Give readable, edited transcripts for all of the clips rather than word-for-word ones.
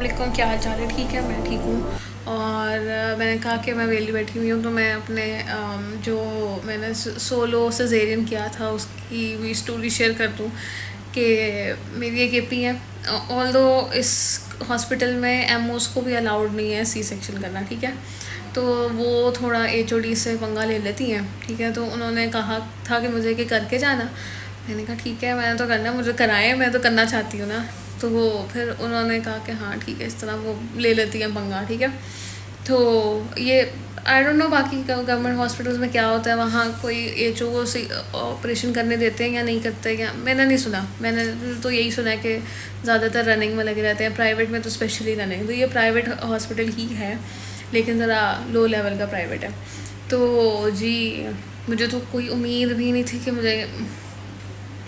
वालेकुम, क्या हाल चाल है? ठीक है, मैं ठीक हूँ। और मैंने कहा कि मैं वेली बैठी हुई हूँ, तो मैं अपने जो मैंने सोलो सिजेरियन किया था उसकी भी स्टोरी शेयर कर दूँ कि मेरी एक एपी है। ऑल दो इस हॉस्पिटल में एमओस को भी अलाउड नहीं है सी सेक्शन करना, ठीक है। तो वो थोड़ा एचओडी से पंगा ले लेती हैं, ठीक है। तो उन्होंने कहा था कि मुझे कि करके जाना। मैंने कहा ठीक है, मैंने तो करना, मुझे कराएं, मैं तो करना चाहती हूँ ना। तो वो फिर उन्होंने कहा कि हाँ ठीक है, इस तरह वो ले लेती हैं पंगा, ठीक है। तो ये आई डोंट नो बाकी गवर्नमेंट हॉस्पिटल्स में क्या होता है, वहाँ कोई एच ओ से ऑपरेशन करने देते हैं या नहीं करते हैं, या मैंने नहीं सुना। मैंने तो यही सुना है कि ज़्यादातर रनिंग में लगे रहते हैं, प्राइवेट में तो स्पेशली रनिंग। तो ये प्राइवेट हॉस्पिटल ही है, लेकिन ज़रा लो लेवल का प्राइवेट है। तो जी, मुझे तो कोई उम्मीद भी नहीं थी कि मुझे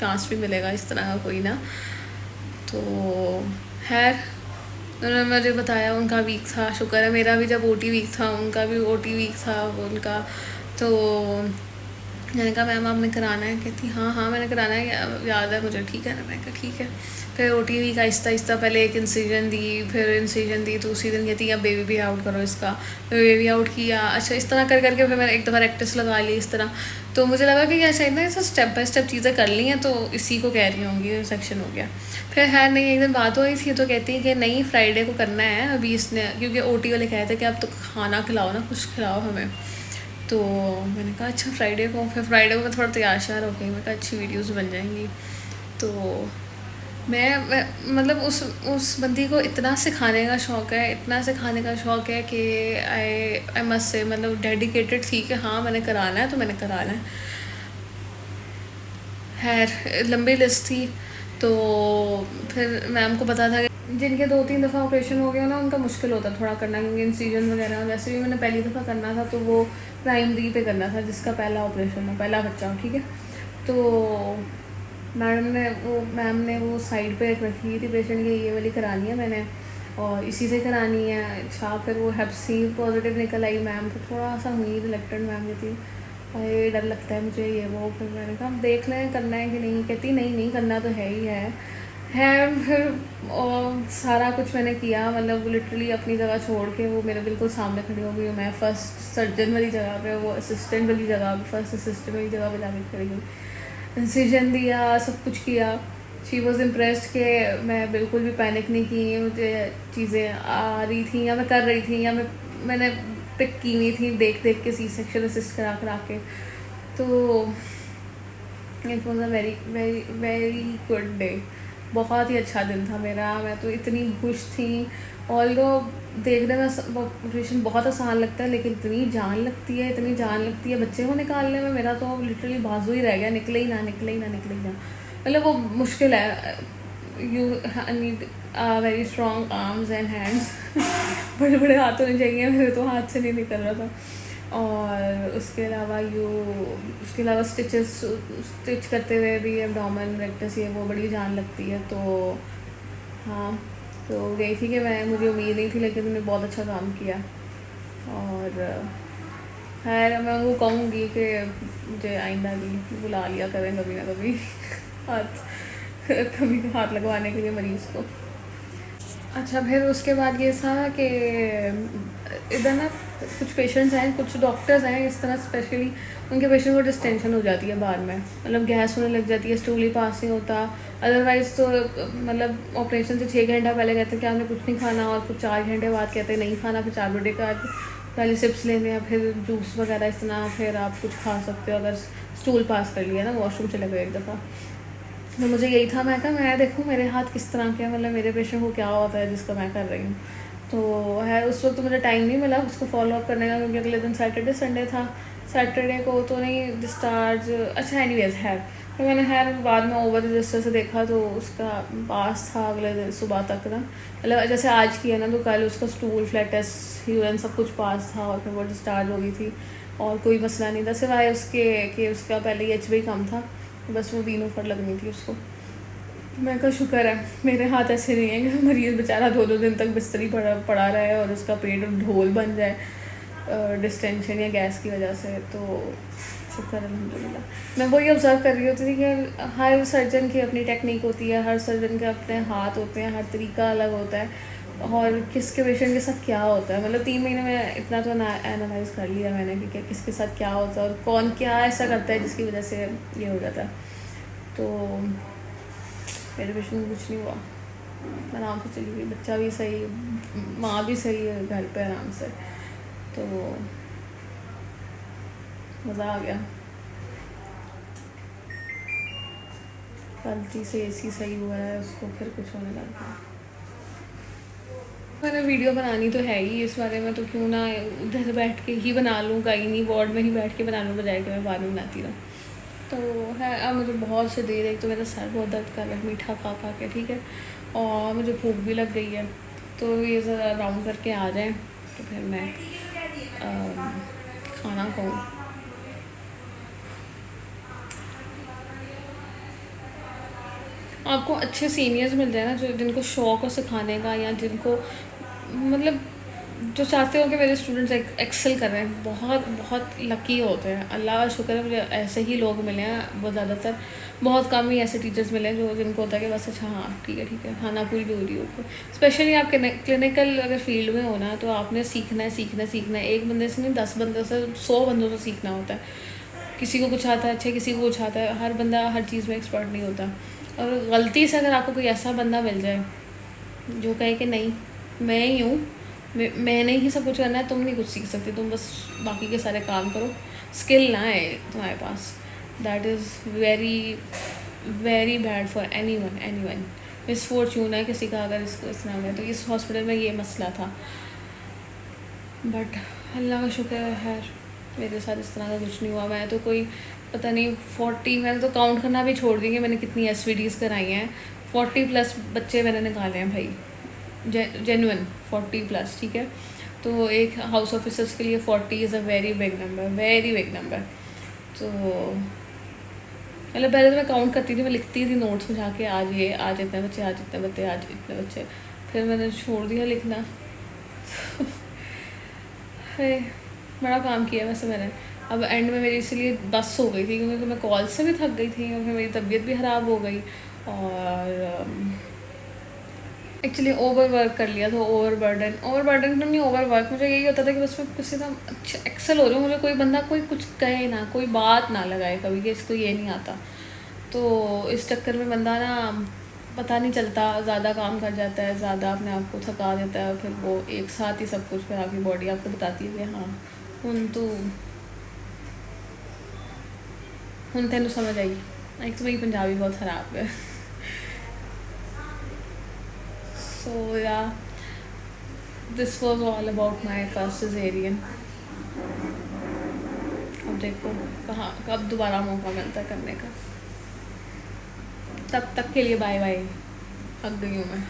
चांस भी मिलेगा इस तरह का कोई ना। तो खैर, उन्होंने मुझे बताया उनका वीक था। शुक्र है, मेरा भी जब ओटी वीक था उनका भी ओटी वीक था उनका। तो मैंने कहा मैम आपने कराना है? कहती हाँ हाँ मैंने कराना है, याद है मुझे। ठीक है ना, मैं कहा ठीक है। फिर ओटी वीक आहिस्ता आहिस्ता पहले एक इंसिजन दी, फिर इंसिजन दी तो उसी दिन कहती अब बेबी भी आउट करो इसका। फिर बेबी आउट किया। अच्छा, इस तरह कर करके फिर मैंने एक दफ़ा रेक्टस लगा ली इस तरह। तो मुझे लगा कि यार शायद ना ऐसा स्टेप बाय स्टेप चीज़ें कर ली हैं, तो इसी को कह रही होंगी सेक्शन हो गया। फिर है नहीं, एक दिन बात हो रही थी तो कहती है कि नहीं फ्राइडे को करना है अभी इसने, क्योंकि ओटी वाले कहते हैं कि अब तो खाना खिलाओ ना, कुछ खिलाओ हमें। तो मैंने कहा अच्छा फ्राइडे को। फिर फ्राइडे को मैं थोड़ा तैयार श्यार हो गई, मैं कहा अच्छी वीडियोस बन जाएंगी। तो मैं मतलब उस बंदी को इतना सिखाने का शौक़ है, इतना सिखाने का शौक़ है कि आई मस्ट से मतलब डेडिकेटेड थी कि हाँ मैंने कराना है तो मैंने कराना है। खैर, लंबी लिस्ट थी। तो फिर मैम को पता था कि जिनके 2-3 दफ़ा ऑपरेशन हो गया ना, उनका मुश्किल होता थोड़ा करना, क्योंकि इंसिजन वगैरह वैसे भी मैंने पहली दफ़ा करना था, तो वो प्राइमरी पे करना था जिसका पहला ऑपरेशन है, पहला बच्चा, ठीक है। तो मैम ने वो साइड पे रखी थी पेशेंट की, ये वाली करानी है मैंने और इसी से करानी है। अच्छा, फिर वो हेप सी पॉजिटिव निकल आई। मैम को थोड़ा सा हुई रिलेक्टेड, मैम कहती अरे डर लगता है मुझे ये वो। फिर मैंने कहा देख लें करना है कि नहीं। कहती नहीं नहीं करना तो है ही है। फिर और सारा कुछ मैंने किया, मतलब लिटरली अपनी जगह छोड़ के वो मेरे बिल्कुल सामने खड़ी हो गई। मैं फर्स्ट सर्जन वाली जगह पे, वो असिस्टेंट वाली जगह पे, फर्स्ट असिस्टेंट वाली जगह पे जाके खड़ी हुई। इंसिजन दिया, सब कुछ किया। शी वॉज इम्प्रेस्ड कि मैं बिल्कुल भी पैनिक नहीं की, मुझे चीज़ें आ रही थी या मैं कर रही थी या मैंने पिक की नहीं थी देख देख के सी सेक्शन असिस्ट करा के। तो it was a very very very good day. बहुत ही अच्छा दिन था मेरा। मैं तो इतनी खुश थी। ऑल्दो देखने में ऑपरेशन बहुत आसान लगता है, लेकिन इतनी जान लगती है, इतनी जान लगती है बच्चे को निकालने में। मेरा तो लिटरली बाजू ही रह गया, निकले ही ना निकले ही ना निकले ही ना। मतलब वो मुश्किल है। You need very strong arms and hands. बड़े बड़े हाथ होने चाहिए, मेरे तो हाथ से नहीं निकल रहा था। और उसके अलावा स्टिच करते हुए भी एब्डोमेन रेक्टस ये वो बड़ी जान लगती है। तो हाँ, तो गई थी कि मुझे उम्मीद नहीं थी, लेकिन मैंने बहुत अच्छा काम किया। और खैर मैं उनको कहूँगी कि मुझे आइंदा भी बुला लिया करें कभी ना कभी हाथ लगवाने के लिए मरीज़ को। अच्छा, फिर उसके बाद ये था कि इधर ना कुछ पेशेंट्स हैं, कुछ डॉक्टर्स हैं इस तरह, स्पेशली उनके पेशेंट को डिस्टेंशन हो जाती है बाद में, मतलब गैस होने लग जाती है, स्टूल ही पास नहीं होता। अदरवाइज़ तो मतलब ऑपरेशन से 6 घंटा पहले कहते हैं कि आपने कुछ नहीं खाना, और कुछ 4 घंटे बाद कहते हैं नहीं खाना, फिर 4 बजे का पहले सिप्स लेने हैं, फिर जूस वगैरह इस तरह, फिर आप कुछ खा सकते हो अगर स्टूल पास कर लिया ना, वॉशरूम चले गए एक दफ़ा। तो मुझे यही था, मैं कहा मैं देखूँ मेरे हाथ किस तरह के, मतलब मेरे पेशेंट को क्या होता है जिसका मैं कर रही हूँ। तो है, उस वक्त तो मुझे टाइम नहीं मिला उसको फॉलो अप करने का, क्योंकि अगले दिन सैटरडे संडे था। सैटरडे को तो नहीं डिस्चार्ज। अच्छा एनीवेज है, तो मैंने बाद में ओवर रजिस्टर से देखा तो उसका पास था अगले दिन सुबह तक ना, मतलब जैसे आज की है ना, तो कल उसका स्टूल फ्लैट टेस्ट यूरिन सब कुछ पास था, और फिर वो डिस्चार्ज हो गई थी और कोई मसला नहीं था, सिवाय उसके कि उसका पहले ही HB कम था, बस वो वीनोफर लगनी थी उसको। मैं का शुक्र है मेरे हाथ ऐसे नहीं है कि मरीज़ बेचारा 2-2 दिन तक बिस्तरी पड़ा रहे और उसका पेट ढोल बन जाए डिस्टेंशन या गैस की वजह से। तो शुक्र अल्हम्दुलिल्लाह। मैं वही ऑब्ज़र्व कर रही होती थी कि हर सर्जन की अपनी टेक्निक होती है, हर सर्जन के अपने हाथ होते हैं, हर तरीका अलग होता है। और किसके पेशेंट के साथ क्या होता है, मतलब 3 महीने में इतना तो एनालाइज कर लिया मैंने कि क्या किसके साथ क्या होता है और कौन क्या ऐसा करता है जिसकी वजह से ये हो जाता है। तो मेरे पेशेंट में कुछ नहीं हुआ, आराम से चली गई, बच्चा भी सही, माँ भी सही है घर पे आराम से। तो मज़ा आ गया, गलती से एसी सही हुआ है उसको, फिर कुछ होने लग गया। मैंने वीडियो बनानी तो है ही इस बारे में, तो क्यों ना उधर बैठ के ही बना लूँ, कहीं नहीं वार्ड में ही बैठ के बना लूँ बजाय कि मैं बाद में बनाती रहूँ। तो है, अब मुझे बहुत से देर, एक तो मेरा सर बहुत दर्द कर रहा है मीठा खा खा के, ठीक है, और मुझे भूख भी लग गई है। तो ये ज़रा राउंड करके आ जाएं तो फिर मैं खाना खाऊँ। आपको अच्छे सीनियर्स मिल जाए ना, जो जिनको शौक हो सिखाने का, या जिनको मतलब जो चाहते हो कि मेरे स्टूडेंट्स एक्सेल कर रहे हैं, बहुत बहुत लकी होते हैं। अल्लाह का शुक्र है मुझे ऐसे ही लोग मिले हैं, वो ज़्यादातर, बहुत कम ही ऐसे टीचर्स मिले हैं जो जिनको होता है कि बस अच्छा हाँ ठीक है, खाना पूरी भी हो रही हो। स्पेशली आप क्लिनिकल अगर फील्ड में हो ना, तो आपने सीखना है सीखना है सीखना है, एक बंदे से नहीं 10 बंदों से 100 बंदों से सीखना होता है। किसी को कुछ आता है अच्छा, किसी को कुछ आता है, हर बंदा हर चीज़ में एक्सपर्ट नहीं होता। और गलती से अगर आपको कोई ऐसा बंदा मिल जाए जो कहे कि नहीं मैं ही हूँ, मैंने ही सब कुछ करना है, तुम नहीं कुछ सीख सकते, तुम बस बाकी के सारे काम करो, स्किल ना है तुम्हारे पास, that is very very bad for anyone. Misfortune है किसी का अगर इसको इस नाम है। तो इस हॉस्पिटल में ये मसला था, बट अल्लाह का शुक्र है खैर मेरे साथ इस तरह का कुछ नहीं हुआ। मैं तो कोई पता नहीं 40, मैंने तो काउंट करना भी छोड़ दी कि मैंने कितनी SVDs कराई हैं, 40+ बच्चे मैंने निकाले हैं भाई, जेन्युइन 40+, ठीक है। तो एक हाउस ऑफिसर्स के लिए 40 is a very big number, very big number. तो मतलब पहले तो मैं काउंट करती थी, मैं लिखती थी नोट्स में जाके, आज ये, आज इतने बच्चे, आज इतने बच्चे, आज इतने बच्चे, फिर मैंने छोड़ दिया लिखना। है, बड़ा काम किया वैसे मैंने। अब एंड में मेरी इसलिए बस हो गई थी क्योंकि मैं कॉल से भी थक गई थी, क्योंकि मेरी तबीयत भी ख़राब हो गई, और एक्चुअली ओवर वर्क कर लिया था, ओवर बर्डन तो नहीं, ओवर वर्क। मुझे यही होता था कि बस मैं किसी तरह अच्छा एक्सेल हो रही हूँ, मुझे कोई बंदा कोई कुछ कहे ना, कोई बात ना लगाए कभी कि इसको ये नहीं आता। तो इस चक्कर में बंदा ना पता नहीं चलता, ज़्यादा काम कर जाता है, ज़्यादा अपने आप को थका देता है, फिर वो एक साथ ही सब कुछ, फिर आपकी बॉडी आपको बताती है कि हाँ ਹੁਣ तेन समझ आई। एक तो मेरी पंजाबी बहुत ख़राब है। सो या this was all about my first caesarean. अब देखो कहाँ कब दोबारा मौका मिलता है करने का। तब तक के लिए बाय बाय, थक गई हूँ मैं।